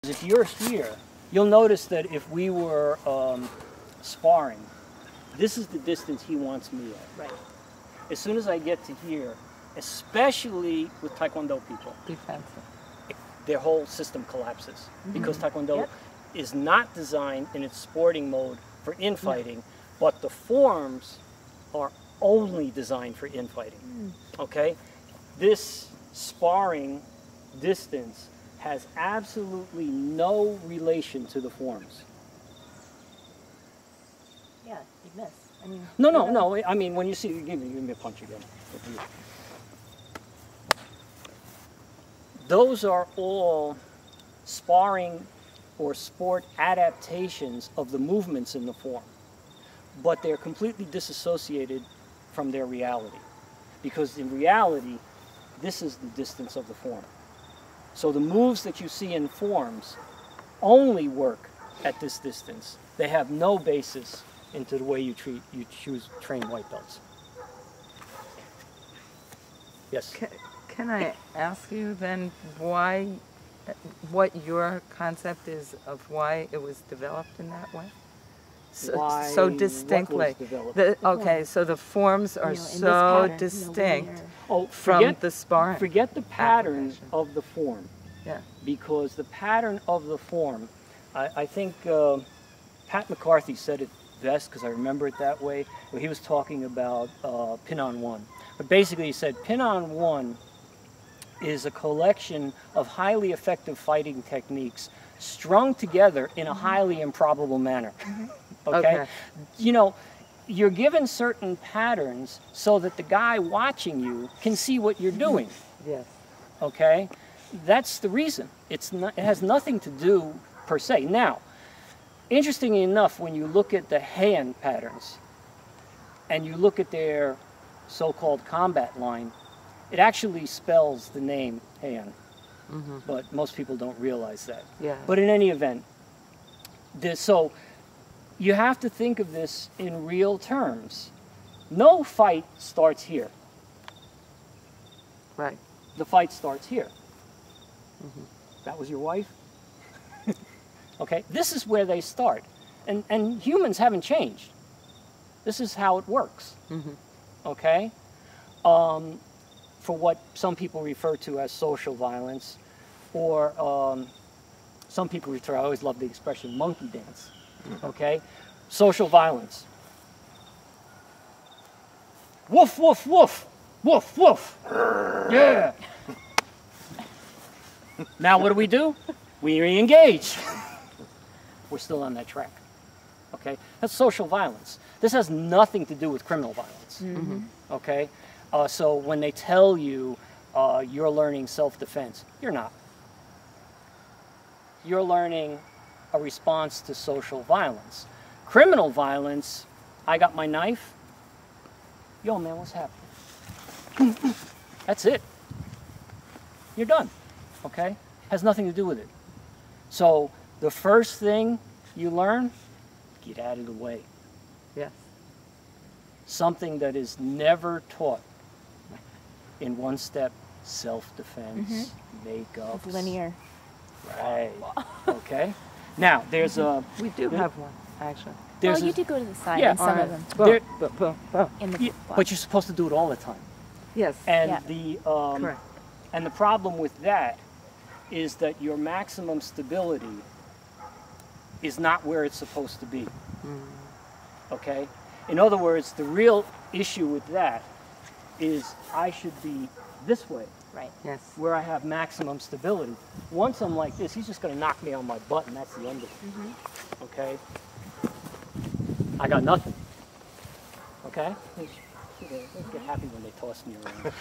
If you're here, you'll notice that if we were sparring, this is the distance he wants me at. Right. As soon as I get to here, especially with Taekwondo people, Defensive. their whole system collapses. Mm-hmm. Because Taekwondo is not designed in its sporting mode for infighting, but the forms are only designed for infighting. Okay? This sparring distance has absolutely no relation to the forms. Yeah, you miss. I mean, No. I mean, when you see, give me a punch again. Those are all sparring or sport adaptations of the movements in the form, but they're completely disassociated from their reality, because in reality, this is the distance of the form. So the moves that you see in forms only work at this distance. They have no basis into the way you train white belts. Yes? Can I ask you then what your concept is of why it was developed in that way? So distinctly. Okay, so the forms are so distinct from the sparring. Forget the pattern of the form. Yeah. Because the pattern of the form, I think Pat McCarthy said it best, because I remember it that way, where he was talking about pin-on-one. But basically he said pin-on-one is a collection of highly effective fighting techniques strung together in a highly improbable manner. Okay? You know, you're given certain patterns so that the guy watching you can see what you're doing. Yes. Okay? That's the reason. It has nothing to do per se. Now, interestingly enough, when you look at the hand patterns and you look at their so-called combat line, it actually spells the name hand. But most people don't realize that. Yeah. But in any event, so you have to think of this in real terms. No fight starts here. Right. The fight starts here. That was your wife? Okay, this is where they start. And humans haven't changed. This is how it works. Okay? For what some people refer to as social violence, or some people refer, I always love the expression, monkey dance. Okay? Social violence. Woof, woof, woof. Woof, woof. Yeah. Now what do? We re-engage. We're still on that track. Okay? That's social violence. This has nothing to do with criminal violence. Okay? So when they tell you you're learning self-defense, you're not. You're learning a response to social violence. Criminal violence, I got my knife. Yo, man, what's happening? That's it. You're done. Okay? Has nothing to do with it. So the first thing you learn, get out of the way. Yes. Something that is never taught in one step: self-defense, makeup. It's linear. Right. Okay. Now there's a. We do have one, actually. Well, you do go to the side in some of them. In the but you're supposed to do it all the time. Yes. And Correct. And the problem with that is that your maximum stability is not where it's supposed to be. Okay? In other words, the real issue with that is I should be this way. Right. Yes. Where I have maximum stability. Once I'm like this, he's just going to knock me on my butt, and that's the end of it. Okay? I got nothing. Okay? They get happy when they toss me around.